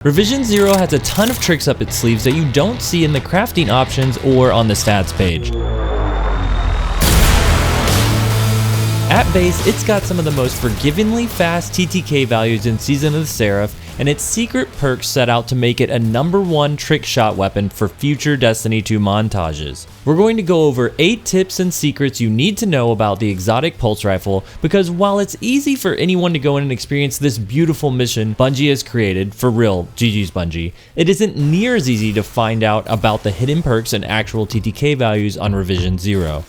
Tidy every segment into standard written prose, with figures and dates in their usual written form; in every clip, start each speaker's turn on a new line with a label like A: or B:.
A: Revision 0 has a ton of tricks up its sleeves that you don't see in the crafting options or on the stats page. At base, it's got some of the most forgivingly fast TTK values in Season of the Seraph, and its secret perks set out to make it a #1 trick shot weapon for future Destiny 2 montages. We're going to go over 8 tips and secrets you need to know about the exotic pulse rifle, because while it's easy for anyone to go in and experience this beautiful mission Bungie has created, for real, GG's Bungie, it isn't near as easy to find out about the hidden perks and actual TTK values on Revision 0.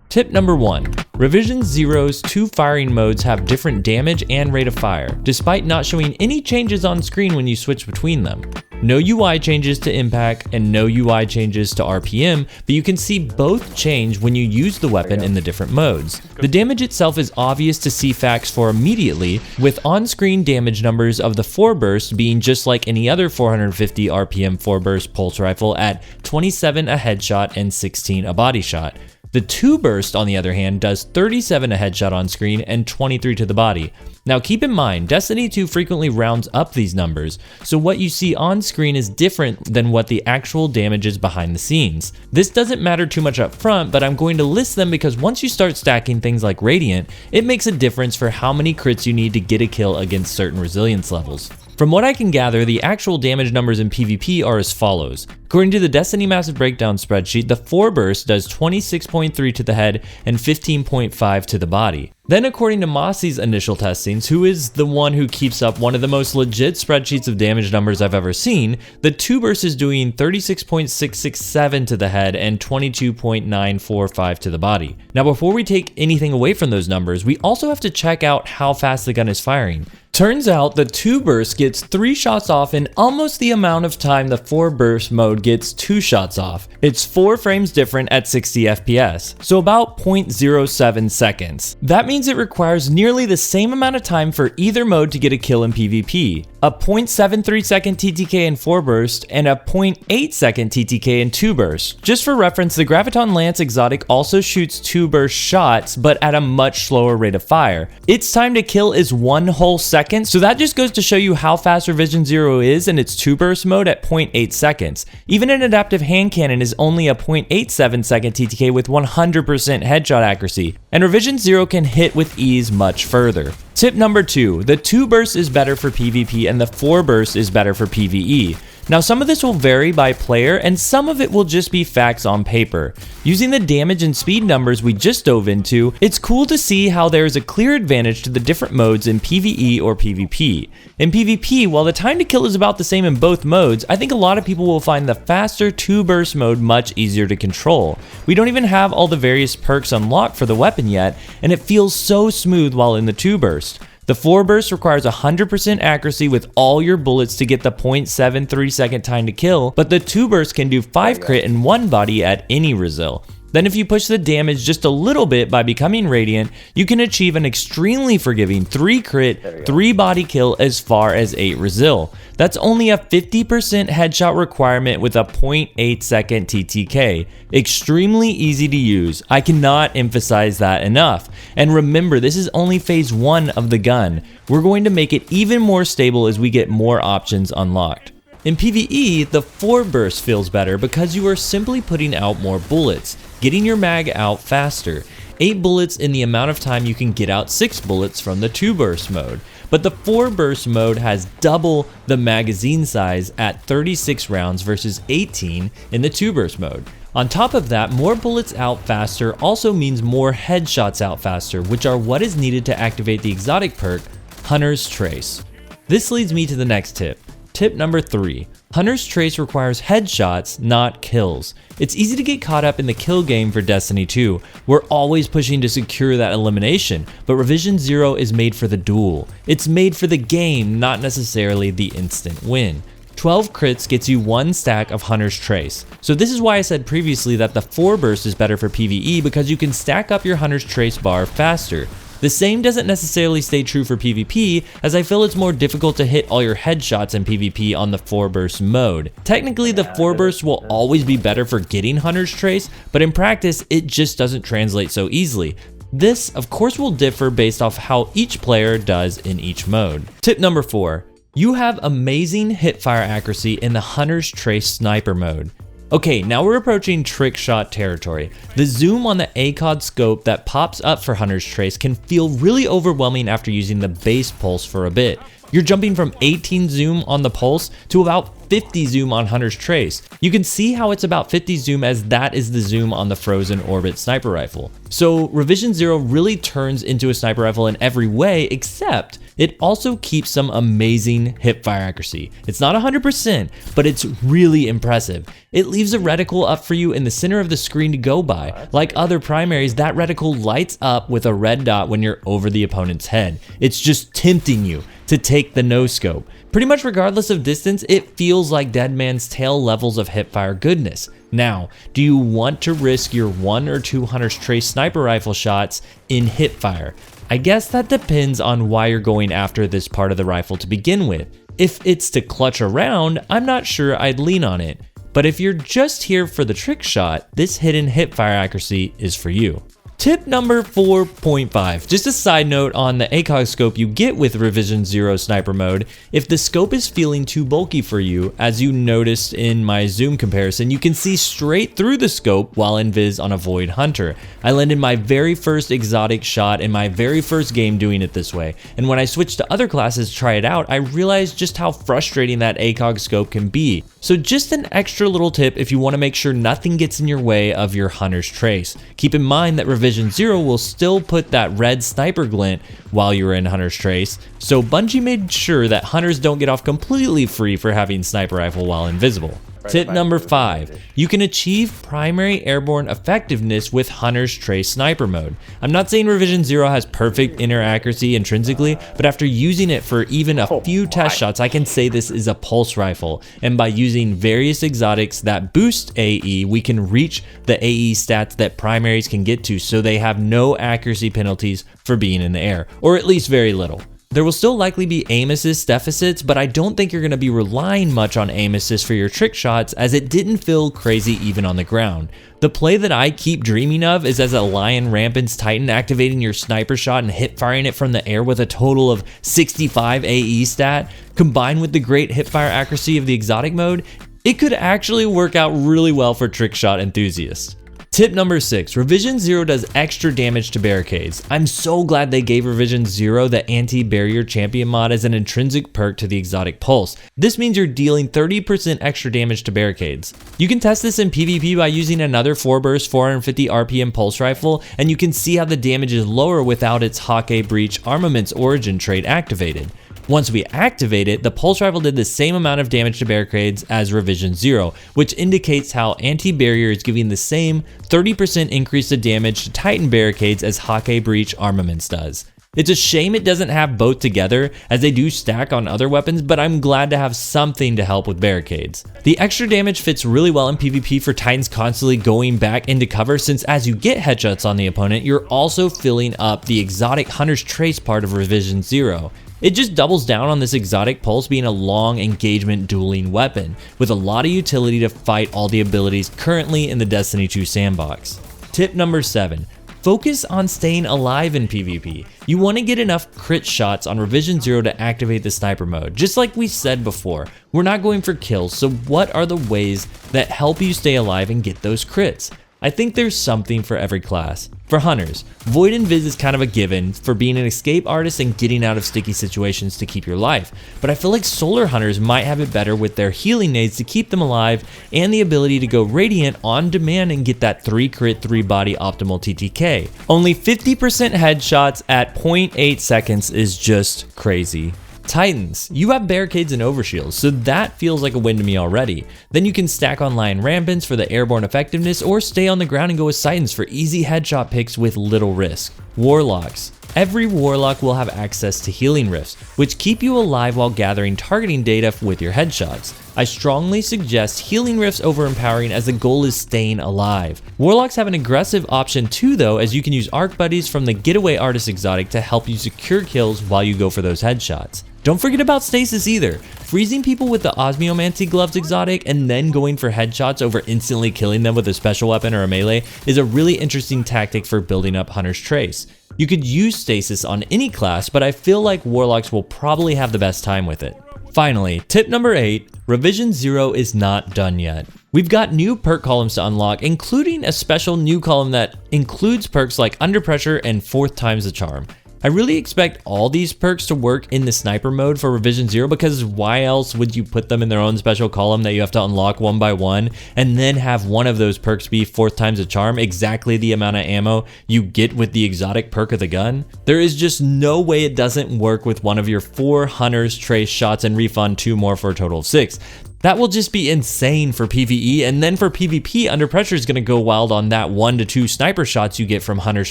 A: Tip number 1. Revision 0's 2 firing modes have different damage and rate of fire, despite not showing any changes on screen when you switch between them. No UI changes to impact and no UI changes to RPM, but you can see both change when you use the weapon in the different modes. The damage itself is obvious to see facts for immediately, with on-screen damage numbers of the 4 burst being just like any other 450 RPM 4 burst pulse rifle at 27 a headshot and 16 a body shot. The 2 burst, on the other hand, does 37 a headshot on screen and 23 to the body. Now keep in mind, Destiny 2 frequently rounds up these numbers, so what you see on screen is different than what the actual damage is behind the scenes. This doesn't matter too much up front, but I'm going to list them because once you start stacking things like Radiant, it makes a difference for how many crits you need to get a kill against certain resilience levels. From what I can gather, the actual damage numbers in PvP are as follows. According to the Destiny Massive Breakdown spreadsheet, the 4 burst does 26.3 to the head and 15.5 to the body. Then according to Mossy's initial testings, who is the one who keeps up one of the most legit spreadsheets of damage numbers I've ever seen, the 2 burst is doing 36.667 to the head and 22.945 to the body. Now before we take anything away from those numbers, we also have to check out how fast the gun is firing. Turns out the 2 burst gets 3 shots off in almost the amount of time the 4 burst mode gets 2 shots off. It's 4 frames different at 60 FPS, so about 0.07 seconds. That means it requires nearly the same amount of time for either mode to get a kill in PvP. A 0.73 second TTK in 4 burst and a 0.8 second TTK in 2 burst. Just for reference, the Graviton Lance exotic also shoots 2 burst shots, but at a much slower rate of fire. Its time to kill is 1 whole second, so that just goes to show you how fast Revision 0 is in its 2 burst mode at 0.8 seconds. Even an adaptive hand cannon is only a 0.87 second TTK with 100% headshot accuracy, and Revision 0 can hit with ease much further. Tip number 2, the 2 burst is better for PvP and the 4 burst is better for PvE. Now some of this will vary by player and some of it will just be facts on paper. Using the damage and speed numbers we just dove into, it's cool to see how there is a clear advantage to the different modes in PvE or PvP. In PvP, while the time to kill is about the same in both modes, I think a lot of people will find the faster 2 burst mode much easier to control. We don't even have all the various perks unlocked for the weapon yet, and it feels so smooth while in the 2 burst. The 4 burst requires 100% accuracy with all your bullets to get the 0.73 second time to kill, but the 2 burst can do 5 crit in 1 body at any resil. Then if you push the damage just a little bit by becoming Radiant, you can achieve an extremely forgiving 3 crit, 3 body kill as far as 8 resil. That's only a 50% headshot requirement with a 0.8 second TTK. Extremely easy to use. I cannot emphasize that enough. And remember, this is only phase 1 of the gun. We're going to make it even more stable as we get more options unlocked. In PvE, the 4 burst feels better because you are simply putting out more bullets, getting your mag out faster. 8 bullets in the amount of time you can get out 6 bullets from the 2 burst mode. But the 4 burst mode has double the magazine size at 36 rounds versus 18 in the 2 burst mode. On top of that, more bullets out faster also means more headshots out faster, which are what is needed to activate the exotic perk, Hunter's Trace. This leads me to the next tip. Tip number 3. Hunter's Trace requires headshots, not kills. It's easy to get caught up in the kill game for Destiny 2. We're always pushing to secure that elimination, but Revision 0 is made for the duel. It's made for the game, not necessarily the instant win. 12 crits gets you 1 stack of Hunter's Trace. So this is why I said previously that the 4 burst is better for PvE because you can stack up your Hunter's Trace bar faster. The same doesn't necessarily stay true for PvP, as I feel it's more difficult to hit all your headshots in PvP on the 4 burst mode. Technically, the 4 burst will always be better for getting Hunter's Trace, but in practice, it just doesn't translate so easily. This, of course, will differ based off how each player does in each mode. Tip number 4. You have amazing hipfire accuracy in the Hunter's Trace sniper mode. Okay, now we're approaching trick shot territory. The zoom on the ACOG scope that pops up for Hunter's Trace can feel really overwhelming after using the base pulse for a bit. You're jumping from 18 zoom on the pulse to about 50 zoom on Hunter's Trace. You can see how it's about 50 zoom as that is the zoom on the Frozen Orbit sniper rifle. So Revision Zero really turns into a sniper rifle in every way, except it also keeps some amazing hipfire accuracy. It's not 100%, but it's really impressive. It leaves a reticle up for you in the center of the screen to go by. Like other primaries, that reticle lights up with a red dot when you're over the opponent's head. It's just tempting you to take the no scope. Pretty much regardless of distance, it feels like Dead Man's Tail levels of hipfire goodness. Now, do you want to risk your 1 or 2 Hunter's Trace sniper rifle shots in hipfire? I guess that depends on why you're going after this part of the rifle to begin with. If it's to clutch around, I'm not sure I'd lean on it. But if you're just here for the trick shot, this hidden hipfire accuracy is for you. Tip number 4.5, just a side note on the ACOG scope you get with Revision Zero sniper mode. If the scope is feeling too bulky for you, as you noticed in my zoom comparison, you can see straight through the scope while invis on a Void Hunter. I landed my very first exotic shot in my very first game doing it this way, and when I switched to other classes to try it out, I realized just how frustrating that ACOG scope can be. So just an extra little tip if you want to make sure nothing gets in your way of your Hunter's Trace. Keep in mind that Revision Zero will still put that red sniper glint while you're in Hunter's Trace, so Bungie made sure that hunters don't get off completely free for having sniper rifle while invisible. Tip number 5, you can achieve primary airborne effectiveness with Hunter's Trace sniper mode. I'm not saying Revision Zero has perfect inner accuracy intrinsically, but after using it for even a few test shots, I can say this is a pulse rifle. And by using various exotics that boost AE, we can reach the AE stats that primaries can get to, so they have no accuracy penalties for being in the air, or at least very little. There will still likely be aim assist deficits, but I don't think you're going to be relying much on aim assist for your trick shots, as it didn't feel crazy even on the ground. The play that I keep dreaming of is as a Lion Rampant's Titan activating your sniper shot and hip firing it from the air with a total of 65 AE stat, combined with the great hipfire accuracy of the exotic mode. It could actually work out really well for trick shot enthusiasts. Tip number 6, Revision Zero does extra damage to barricades. I'm so glad they gave Revision Zero the anti-barrier champion mod as an intrinsic perk to the exotic pulse. This means you're dealing 30% extra damage to barricades. You can test this in PvP by using another 4-burst 450 RPM pulse rifle, and you can see how the damage is lower without its Hake Breach Armaments origin trait activated. Once we activate it, the pulse rifle did the same amount of damage to barricades as Revision Zero, which indicates how anti-barrier is giving the same 30% increase of damage to Titan barricades as Hake Breach Armaments does. It's a shame it doesn't have both together, as they do stack on other weapons, but I'm glad to have something to help with barricades. The extra damage fits really well in PvP for Titans constantly going back into cover, since as you get headshots on the opponent, you're also filling up the exotic Hunter's Trace part of Revision Zero. It just doubles down on this exotic pulse being a long engagement dueling weapon, with a lot of utility to fight all the abilities currently in the Destiny 2 sandbox. Tip number 7. Focus on staying alive in PvP. You want to get enough crit shots on Revision Zero to activate the sniper mode. Just like we said before, we're not going for kills, so what are the ways that help you stay alive and get those crits? I think there's something for every class. For hunters, Void Invis is kind of a given for being an escape artist and getting out of sticky situations to keep your life, but I feel like solar hunters might have it better with their healing nades to keep them alive and the ability to go Radiant on demand and get that 3 crit 3 body optimal TTK. Only 50% headshots at 0.8 seconds is just crazy. Titans, you have barricades and overshields, so that feels like a win to me already. Then you can stack on Lion Rampants for the airborne effectiveness, or stay on the ground and go with Titans for easy headshot picks with little risk. Warlocks. Every Warlock will have access to healing rifts, which keep you alive while gathering targeting data with your headshots. I strongly suggest healing rifts over empowering, as the goal is staying alive. Warlocks have an aggressive option too though, as you can use arc buddies from the Getaway Artist exotic to help you secure kills while you go for those headshots. Don't forget about stasis either. Freezing people with the Osmiomancy Gloves exotic and then going for headshots over instantly killing them with a special weapon or a melee is a really interesting tactic for building up Hunter's Trace. You could use stasis on any class, but I feel like Warlocks will probably have the best time with it. Finally, tip number 8, Revision 0 is not done yet. We've got new perk columns to unlock, including a special new column that includes perks like Under Pressure and 4th Time's the Charm. I really expect all these perks to work in the sniper mode for Revision 0, because why else would you put them in their own special column that you have to unlock one by one and then have one of those perks be 4th Time's the Charm, exactly the amount of ammo you get with the exotic perk of the gun? There is just no way it doesn't work with one of your 4 Hunter's Trace shots and refund 2 more for a total of 6. That will just be insane for PvE, and then for PvP, Under Pressure is going to go wild on that 1 to 2 sniper shots you get from Hunter's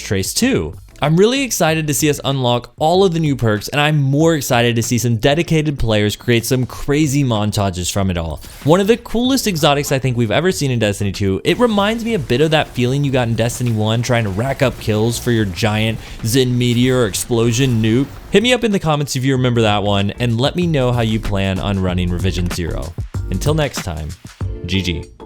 A: Trace too. I'm really excited to see us unlock all of the new perks, and I'm more excited to see some dedicated players create some crazy montages from it all. One of the coolest exotics I think we've ever seen in Destiny 2, it reminds me a bit of that feeling you got in Destiny 1 trying to rack up kills for your giant Zen Meteor or Explosion nuke. Hit me up in the comments if you remember that one, and let me know how you plan on running Revision 0. Until next time, GG.